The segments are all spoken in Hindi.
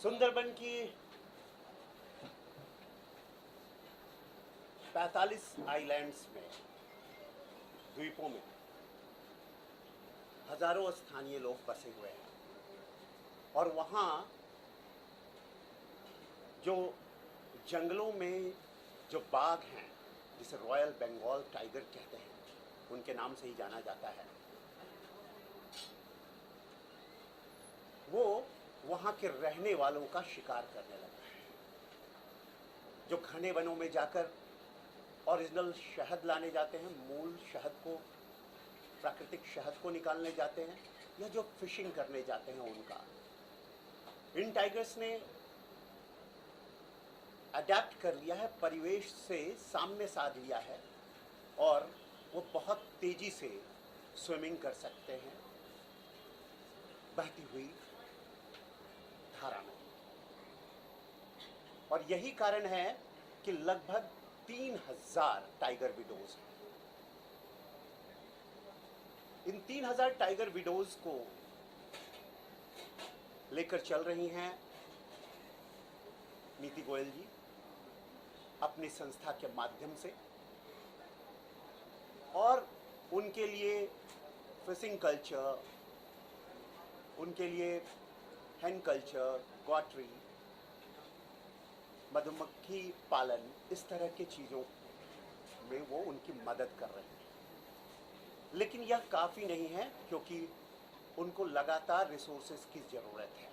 सुंदरबन की 45 आइलैंड्स में, द्वीपों में हजारों स्थानीय लोग बसे हुए हैं और वहाँ जो जंगलों में जो बाघ हैं जिसे रॉयल बंगाल टाइगर कहते हैं, उनके नाम से ही जाना जाता है, वो वहाँ के रहने वालों का शिकार करने लगा है। जो घने वनों में जाकर ओरिजिनल शहद लाने जाते हैं, मूल शहद को, प्राकृतिक शहद को निकालने जाते हैं, या जो फिशिंग करने जाते हैं उनका, इन टाइगर्स ने अडेप्ट कर लिया है, परिवेश से साम्य साध लिया है और वो बहुत तेजी से स्विमिंग कर सकते हैं बहती हुई धारा में। और यही कारण है कि लगभग 3000 टाइगर विडोज हैं। इन 3000 टाइगर विडोज को लेकर चल रही हैं नीति गोयल जी अपनी संस्था के माध्यम से, और उनके लिए फिशिंग कल्चर, उनके लिए हैन कल्चर, गॉटरी, मधुमक्खी पालन, इस तरह की चीज़ों में वो उनकी मदद कर रहे हैं। लेकिन यह काफ़ी नहीं है क्योंकि उनको लगातार रिसोर्सेज की ज़रूरत है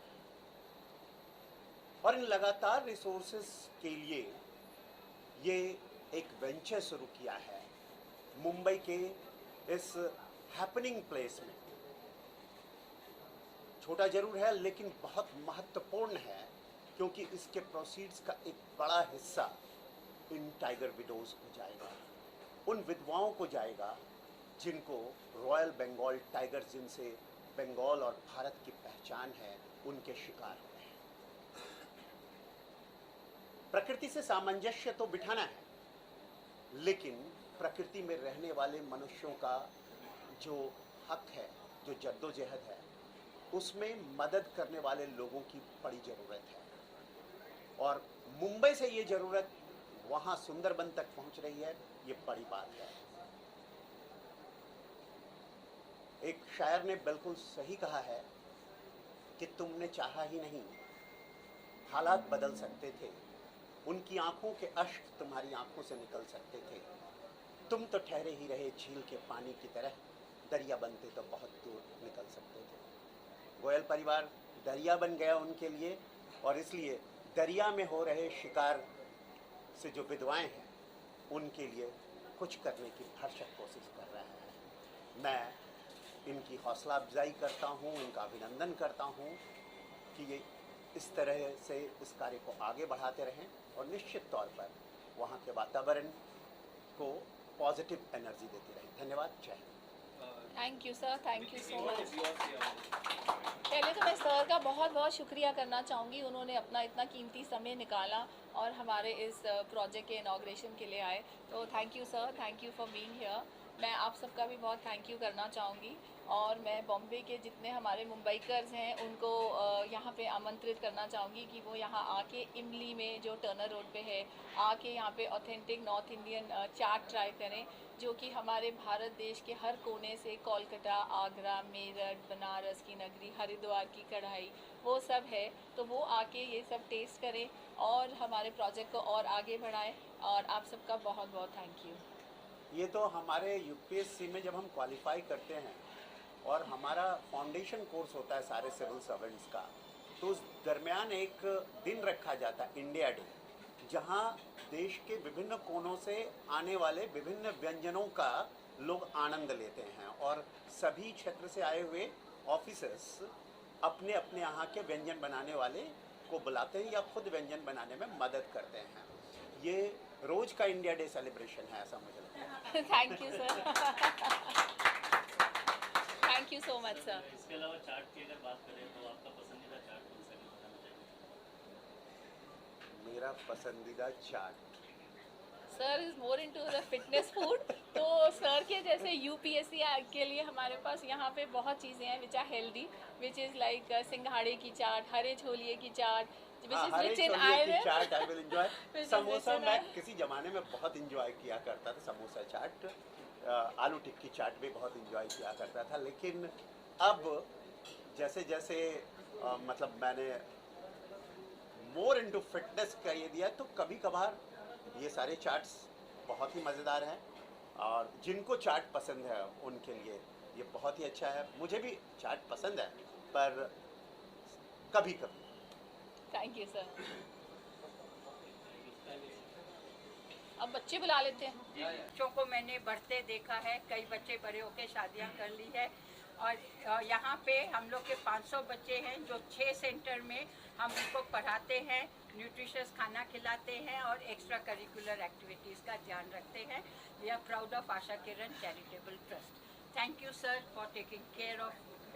और इन लगातार रिसोर्सेज के लिए ये एक वेंचर शुरू किया है मुंबई के इस हैपनिंग प्लेस में। छोटा जरूर है लेकिन बहुत महत्वपूर्ण है क्योंकि इसके प्रोसीड्स का एक बड़ा हिस्सा इन टाइगर विडोज को जाएगा, उन विधवाओं को जाएगा जिनको रॉयल बंगाल टाइगर, जिनसे बंगाल और भारत की पहचान है, उनके शिकार हुए हैं। प्रकृति से सामंजस्य तो बिठाना है, लेकिन प्रकृति में रहने वाले मनुष्यों का जो हक है, जो जद्दोजहद है, उसमें मदद करने वाले लोगों की बड़ी ज़रूरत है। और मुंबई से ये ज़रूरत वहाँ सुंदरबन तक पहुँच रही है, ये बड़ी बात है। एक शायर ने बिल्कुल सही कहा है कि तुमने चाहा ही नहीं, हालात बदल सकते थे, उनकी आंखों के अश्क तुम्हारी आंखों से निकल सकते थे, तुम तो ठहरे ही रहे झील के पानी की तरह, दरिया बनते तो बहुत दूर निकल सकते थे। गोयल परिवार दरिया बन गया उनके लिए, और इसलिए दरिया में हो रहे शिकार से जो विधवाएं हैं उनके लिए कुछ करने की भरसक कोशिश कर रहा है। मैं इनकी हौसला अफजाई करता हूँ, इनका अभिनंदन करता हूँ कि ये इस तरह से इस कार्य को आगे बढ़ाते रहें और निश्चित तौर पर वहाँ के वातावरण को पॉजिटिव एनर्जी देती रहें। धन्यवाद। जय Hind. Thank you sir, thank you so much. पहले तो मैं सर का बहुत बहुत शुक्रिया करना चाहूँगी, उन्होंने अपना इतना कीमती समय निकाला और हमारे इस प्रोजेक्ट के इनॉग्रेशन के लिए आए, तो thank you sir, thank you for being here. मैं आप सबका भी बहुत थैंक यू करना चाहूँगी और मैं बॉम्बे के जितने हमारे मुंबईकर्स हैं उनको यहाँ पे आमंत्रित करना चाहूँगी कि वो यहाँ आके इमली में जो टर्नर रोड पे है, आके यहाँ पे ऑथेंटिक नॉर्थ इंडियन चाट ट्राई करें, जो कि हमारे भारत देश के हर कोने से, कोलकाता, आगरा, मेरठ, बनारस की नगरी, हरिद्वार की कढ़ाई, वो सब है, तो वो आके ये सब टेस्ट करें और हमारे प्रोजेक्ट को और आगे बढ़ाएं। और आप सबका बहुत बहुत थैंक यू। ये तो हमारे यूपीएससी में जब हम क्वालिफाई करते हैं और हमारा फाउंडेशन कोर्स होता है सारे सिविल सर्वेंट्स का, तो उस दरमियान एक दिन रखा जाता है, इंडिया डे, जहाँ देश के विभिन्न कोनों से आने वाले विभिन्न व्यंजनों का लोग आनंद लेते हैं और सभी क्षेत्र से आए हुए ऑफिसर्स अपने अपने यहाँ के व्यंजन बनाने वाले को बुलाते हैं या खुद व्यंजन बनाने में मदद करते हैं। ये रोज का इंडिया डे सेलिब्रेशन है, ऐसा मुझे लगता है। Thank you sir. Thank you so much sir. इसके अलावा चार्ट की अगर बात करें तो आपका पसंदीदा चार्ट कौन सा है, बताना चाहिए? मेरा पसंदीदा चाट sir is more into the fitness food. तो सर के जैसे यूपीएससी के लिए हमारे पास यहाँ पे बहुत चीज़ें हैं which are healthy, which is like सिंघाड़े की चाट, हरे छोलिए की चाट, विच इज़ हरे रिच इन छोले की आयरन। चाट I will enjoy. Which is samosa rich in मैं iron. किसी जमाने में बहुत एंजॉय किया करता था, समोसा चाट, आलू टिक्की चाट भी बहुत एंजॉय किया करता था। लेकिन अब जैसे जैसे मतलब मैंने मोर इनटू फिटनेस का ये दिया, तो कभी कभार ये सारे चाट्स बहुत ही मज़ेदार हैं, और जिनको चाट पसंद है उनके लिए ये बहुत ही अच्छा है। मुझे भी चाट पसंद है, पर कभी कभी। Thank you sir. अब बच्चे बुला लेते हैं। बच्चों को मैंने बढ़ते देखा है, कई बच्चे बड़े होकर शादियां कर ली है, और यहाँ पे हम लोग के 500 बच्चे हैं जो 6 सेंटर में हम उनको पढ़ाते हैं, न्यूट्रिशियस खाना खिलाते हैं और एक्स्ट्रा करिकुलर एक्टिविटीज़ का ध्यान रखते हैं। We are proud of Asha Kiran charitable trust. Thank you sir for taking care of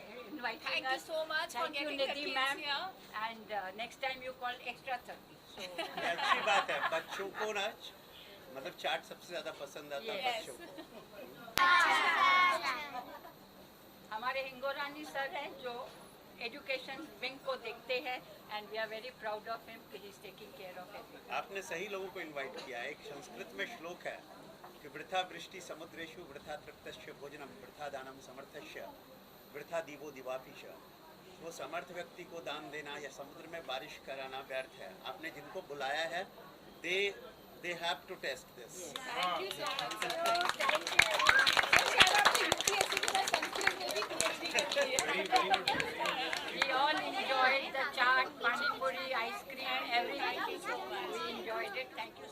inviting Thank you us. so much for Thank you getting the Nidhi kids ma'am. here. And next time you call extra 30. So अच्छी बात है, बच्चों को ना मतलब चाट सबसे ज्यादा पसंद आता है Yes. बच्चों को। हमारे हिंगोरानी सर हैं जो एजुकेशन विंग को देखते हैं, and we are very proud of him कि he is taking care of everyone. आपने सही लोगों को इनवाइट किया है। एक संस्कृत में श्लोक है कि वृथा वृष्टि समुद्रेषु वृथा तृप्तस्य भोजनम वृथा दानम समर्थस्य वृथा दीवो दिवापीश। वो समर्थ व्यक्ति को दान देना या समुद्र में बारिश कराना व्यर्थ है। आपने जिनको बुलाया है they have to test this. Thank you so much sir. Thank you. शायद आपने यूपीएससी के साथ संस्कृत में भी पीएचडी कर ली है। We all enjoyed the chaat, pani puri, ice cream, everything. We enjoyed it. Thank you.